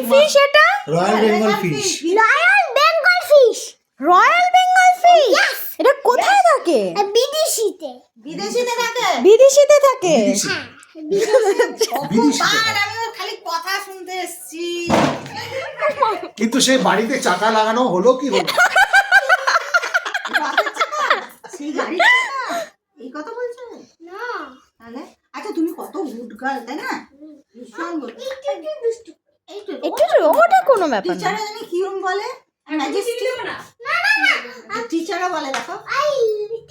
Fish এটা? Royal Bengal fish. Royal Bengal fish. Royal Bengal fish এটা কোথায় থাকে? বিদেশিতে। বিদেশিতে থাকে। বিদেশিতে থাকে। হ্যাঁ, বিদেশিতে। কতবার আমি ওর খালি কথা শুনতে এসেছি। কিন্তু সেই বাড়িতে চাকা লাগানো হলো কি হলো? বাসের চাকা? সেই গাড়ির চাকা? এই কথা বলছো? না, তাহলে আচ্ছা তুমি কত গুড গার্ল তাই না? ভীষণ good। একটু দুষ্টু। এইটুকু। একটু ওটা কোনো ব্যাপার না। টিচাররা জানি কিরম বলে? ম্যাজেস্টিক। না, না, না। টিচাররা বলে দেখো।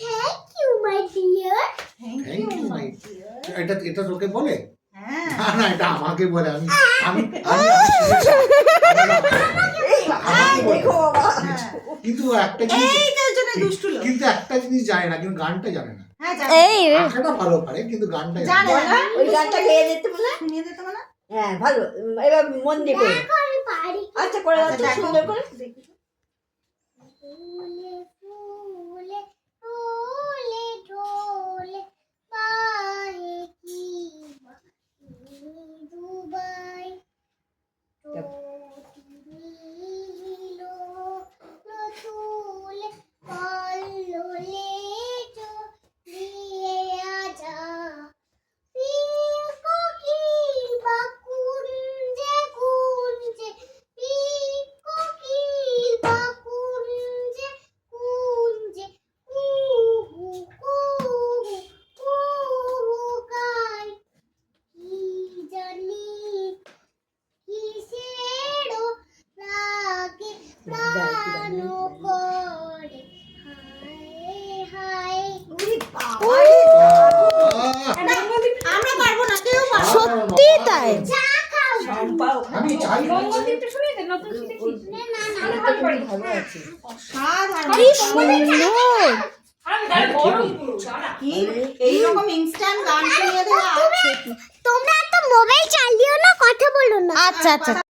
Thank you, my dear. Thank Thank you you, my my- dear. এটা এটা তোকে বলে? হ্যাঁ। না না, এটা আমাকে বলে। আমি আমি আমি শুনেছি। আমাকে বলে। দেখো বাবা। কিন্তু একটা জিনিস, এইটার জন্য দুষ্টু লোক। কিন্তু একটা জিনিস জানে না, কিন্তু গানটা জানে না। হ্যাঁ জানে। এই আঁকাটা ভালো পারে কিন্তু গানটা জানে জানে না। না। ওই গানটা গেয়ে দিতে বলে। শুনিয়ে দিতে মানে? হ্যাঁ ভালো, এবার মন দিয়ে করে দেখো আমি পারি। আচ্ছা করে দাও তো দেখো। সুন্দর করে। ফুলে ফুলে ফুলে ঢোলে পায়ে কি দুবাই নীলো তুলে কল্লোলে দিয়ে আজা কোকিল বা কুঞ্জে কুঞ্জে কোকিল বা কুঞ্জে কুঞ্জে কুহু কুহু কুহু গায় কি জানি কিসেরও লাগে প্রাণ করে হায় হায়। উরি বাবা। আহ, আমরা পারবো না, কেউ পারবো না। সত্যি তাই? চা খাও। শম্পা আমি চাই না না না। ভালো আছে। অসাধারণ। কি সুন্দর। কি এইরকম ইনস্ট্যান্ট গান শুনিয়ে দেওয়া। তোমরা তো মোবাইল চালিও না, কথা বলো না। আচ্ছা আচ্ছা